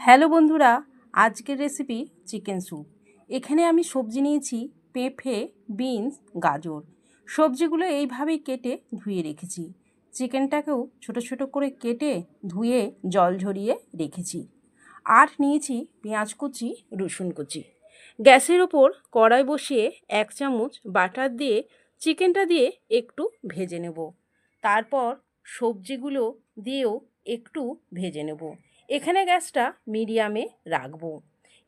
Hello বন্ধুরা, আজকের recipe chicken soup. এখানে আমি সবজি নিয়েছি পেঁপে, বিনস, গাজর। সবজিগুলো এইভাবেই কেটে ধুয়ে রেখেছি। চিকেনটাকেও ছোট ছোট করে কেটে ধুয়ে জল ঝরিয়ে রেখেছি। আর নিয়েছি পেঁয়াজ কুচি, রসুন কুচি। গ্যাসের ওপর কড়াই বসিয়ে 1 চামচ বাটার দিয়ে চিকেনটা দিয়ে একটু ভেজে নেব। তারপর সবজিগুলো দিয়েও একটু ভেজে নেব। এখানে গ্যাসটা মিডিয়ামে রাখবো।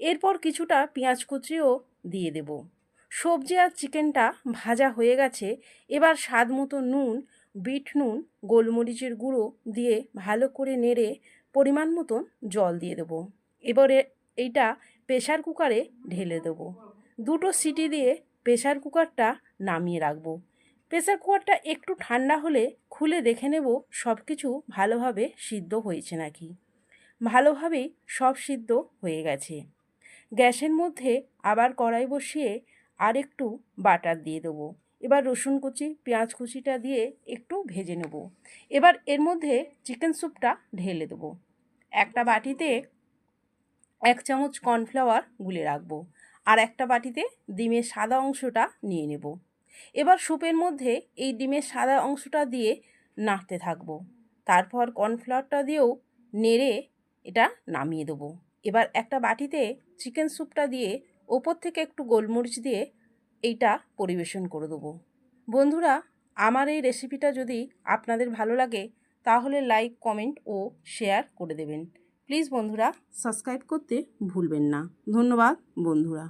এরপর কিছুটা পেঁয়াজ কুচিও দিয়ে দেব। সবজি আর চিকেনটা ভাজা হয়ে গেছে। এবার স্বাদ মতো নুন, বিট নুন, গোলমরিচের গুঁড়ো দিয়ে ভালো করে নেড়ে পরিমাণ মতন জল দিয়ে দেবো। এবারে এইটা প্রেসার কুকারে ঢেলে দেবো। 2টো সিটি দিয়ে প্রেসার কুকারটা নামিয়ে রাখবো। প্রেসার কুকারটা একটু ঠান্ডা হলে খুলে দেখে নেব সব কিছু ভালোভাবে সিদ্ধ হয়েছে নাকি। ভালোভাবেই সব সিদ্ধ হয়ে গেছে। গ্যাসের মধ্যে আবার কড়াই বসিয়ে আর একটু বাটার দিয়ে দেবো। এবার রসুন কুচি, পেঁয়াজ কুচিটা দিয়ে একটু ভেজে নেব। এবার এর মধ্যে চিকেন স্যুপটা ঢেলে দেবো। একটা বাটিতে 1 চামচ কর্নফ্লাওয়ার গুলে রাখবো। আর একটা বাটিতে ডিমের সাদা অংশটা নিয়ে নেব। এবার স্যুপের মধ্যে এই ডিমের সাদা অংশটা দিয়ে নাড়তে থাকবো। তারপর কর্নফ্লাওয়ারটা দিয়েও নেড়ে এটা নামিয়ে দেবো। এবার একটা বাটিতে চিকেন স্যুপটা দিয়ে ওপর থেকে একটু গোলমরিচ দিয়ে এইটা পরিবেশন করে দেবো। বন্ধুরা, আমার এই রেসিপিটা যদি আপনাদের ভালো লাগে তাহলে লাইক, কমেন্ট ও শেয়ার করে দেবেন। প্লিজ বন্ধুরা, সাবস্ক্রাইব করতে ভুলবেন না। ধন্যবাদ বন্ধুরা।